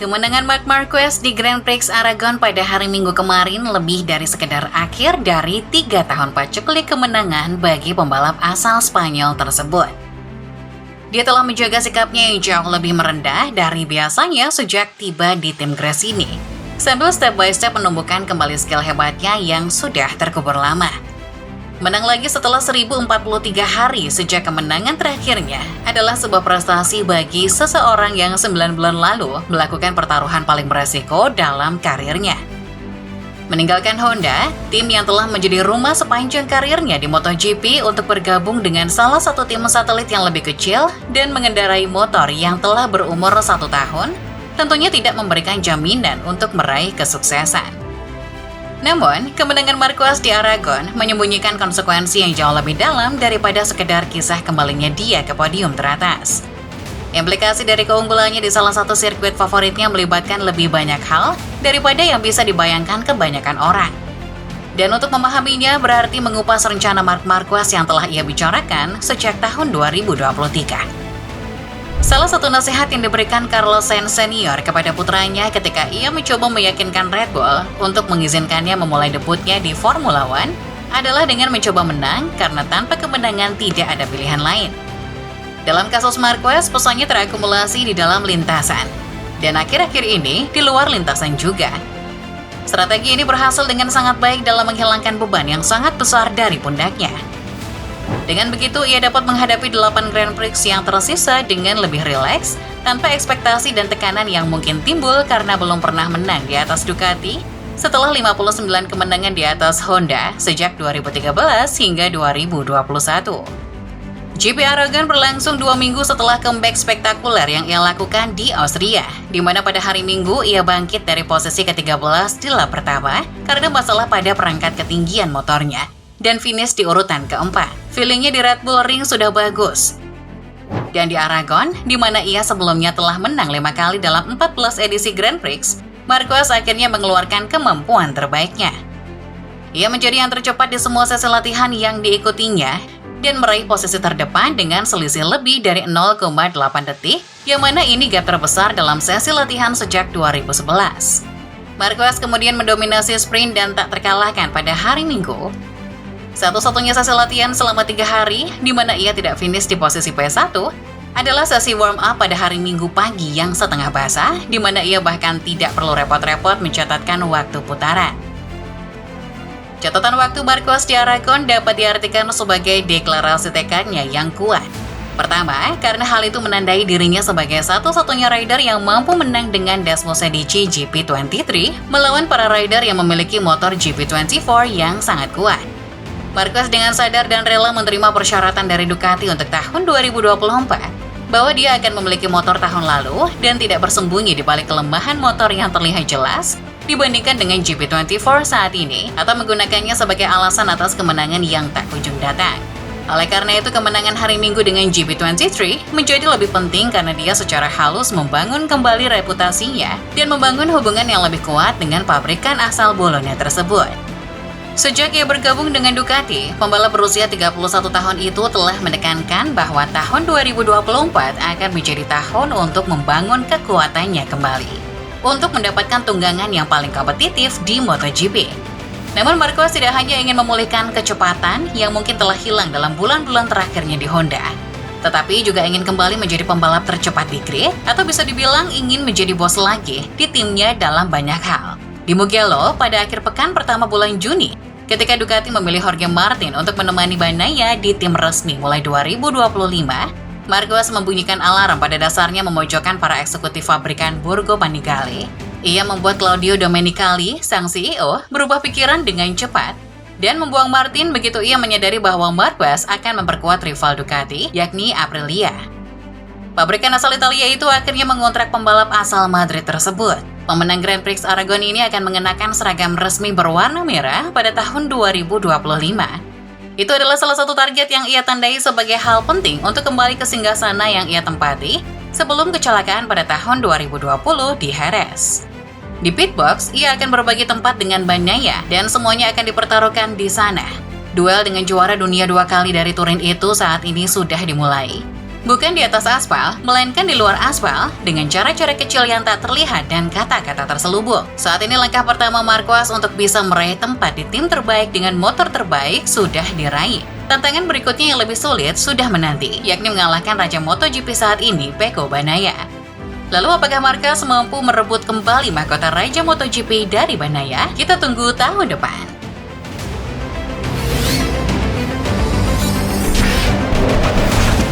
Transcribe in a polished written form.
Kemenangan Marc Marquez di Grand Prix Aragon pada hari Minggu kemarin lebih dari sekedar akhir dari 3 tahun paceklik kemenangan bagi pembalap asal Spanyol tersebut. Dia telah menjaga sikapnya yang jauh lebih merendah dari biasanya sejak tiba di tim Gres ini, sambil step by step menumbuhkan kembali skill hebatnya yang sudah terkubur lama. Menang lagi setelah 1043 hari sejak kemenangan terakhirnya adalah sebuah prestasi bagi seseorang yang 9 bulan lalu melakukan pertaruhan paling beresiko dalam karirnya. Meninggalkan Honda, tim yang telah menjadi rumah sepanjang karirnya di MotoGP untuk bergabung dengan salah satu tim satelit yang lebih kecil dan mengendarai motor yang telah berumur 1 tahun, tentunya tidak memberikan jaminan untuk meraih kesuksesan. Namun, kemenangan Marquez di Aragon menyembunyikan konsekuensi yang jauh lebih dalam daripada sekedar kisah kembalinya dia ke podium teratas. Implikasi dari keunggulannya di salah satu sirkuit favoritnya melibatkan lebih banyak hal daripada yang bisa dibayangkan kebanyakan orang. Dan untuk memahaminya berarti mengupas rencana Marc Marquez yang telah ia bicarakan sejak tahun 2023. Salah satu nasihat yang diberikan Carlos Sainz Senior kepada putranya ketika ia mencoba meyakinkan Red Bull untuk mengizinkannya memulai debutnya di Formula One adalah dengan mencoba menang karena tanpa kemenangan tidak ada pilihan lain. Dalam kasus Marquez, pesannya terakumulasi di dalam lintasan, dan akhir-akhir ini di luar lintasan juga. Strategi ini berhasil dengan sangat baik dalam menghilangkan beban yang sangat besar dari pundaknya. Dengan begitu, ia dapat menghadapi 8 Grand Prix yang tersisa dengan lebih rileks, tanpa ekspektasi dan tekanan yang mungkin timbul karena belum pernah menang di atas Ducati setelah 59 kemenangan di atas Honda sejak 2013 hingga 2021. GP Aragon berlangsung 2 minggu setelah comeback spektakuler yang ia lakukan di Austria, di mana pada hari Minggu ia bangkit dari posisi ke-13 di lap pertama karena masalah pada perangkat ketinggian motornya, dan finish di urutan keempat. Feelingnya di Red Bull Ring sudah bagus. Dan di Aragon, di mana ia sebelumnya telah menang 5 kali dalam 14 edisi Grand Prix, Marquez akhirnya mengeluarkan kemampuan terbaiknya. Ia menjadi yang tercepat di semua sesi latihan yang diikutinya, dan meraih posisi terdepan dengan selisih lebih dari 0,8 detik, yang mana ini gap terbesar dalam sesi latihan sejak 2011. Marquez kemudian mendominasi sprint dan tak terkalahkan pada hari Minggu. Satu-satunya sesi latihan selama 3 hari, di mana ia tidak finish di posisi P1, adalah sesi warm-up pada hari Minggu pagi yang setengah basah, di mana ia bahkan tidak perlu repot-repot mencatatkan waktu putaran. Catatan waktu Marquez di Aragon dapat diartikan sebagai deklarasi tekadnya yang kuat. Pertama, karena hal itu menandai dirinya sebagai satu-satunya rider yang mampu menang dengan Desmos Edici GP23 melawan para rider yang memiliki motor GP24 yang sangat kuat. Marquez dengan sadar dan rela menerima persyaratan dari Ducati untuk tahun 2024 bahwa dia akan memiliki motor tahun lalu dan tidak bersembunyi di balik kelemahan motor yang terlihat jelas dibandingkan dengan GP24 saat ini atau menggunakannya sebagai alasan atas kemenangan yang tak kunjung datang. Oleh karena itu, kemenangan hari Minggu dengan GP23 menjadi lebih penting karena dia secara halus membangun kembali reputasinya dan membangun hubungan yang lebih kuat dengan pabrikan asal Bologna tersebut. Sejak ia bergabung dengan Ducati, pembalap berusia 31 tahun itu telah menekankan bahwa tahun 2024 akan menjadi tahun untuk membangun kekuatannya kembali, untuk mendapatkan tunggangan yang paling kompetitif di MotoGP. Namun Marquez tidak hanya ingin memulihkan kecepatan yang mungkin telah hilang dalam bulan-bulan terakhirnya di Honda, tetapi juga ingin kembali menjadi pembalap tercepat di grid, atau bisa dibilang ingin menjadi bos lagi di timnya dalam banyak hal. Di Mugello pada akhir pekan pertama bulan Juni, ketika Ducati memilih Jorge Martin untuk menemani Bagnaia di tim resmi mulai 2025, Marquez membunyikan alarm pada dasarnya memojokkan para eksekutif pabrikan Borgo Panigale. Ia membuat Claudio Domenicali, sang CEO, berubah pikiran dengan cepat dan membuang Martin begitu ia menyadari bahwa Marquez akan memperkuat rival Ducati, yakni Aprilia. Pabrikan asal Italia itu akhirnya mengontrak pembalap asal Madrid tersebut. Pemenang Grand Prix Aragon ini akan mengenakan seragam resmi berwarna merah pada tahun 2025. Itu adalah salah satu target yang ia tandai sebagai hal penting untuk kembali ke singgasana yang ia tempati sebelum kecelakaan pada tahun 2020 di Jerez. Di pitbox, ia akan berbagi tempat dengan Bagnaia dan semuanya akan dipertaruhkan di sana. Duel dengan juara dunia 2 kali dari Turin itu saat ini sudah dimulai. Bukan di atas aspal, melainkan di luar aspal, dengan cara-cara kecil yang tak terlihat dan kata-kata terselubung. Saat ini langkah pertama Marquez untuk bisa meraih tempat di tim terbaik dengan motor terbaik sudah diraih. Tantangan berikutnya yang lebih sulit sudah menanti, yakni mengalahkan Raja MotoGP saat ini, Pecco Bagnaia. Lalu apakah Marquez mampu merebut kembali mahkota Raja MotoGP dari Bagnaia? Kita tunggu tahun depan.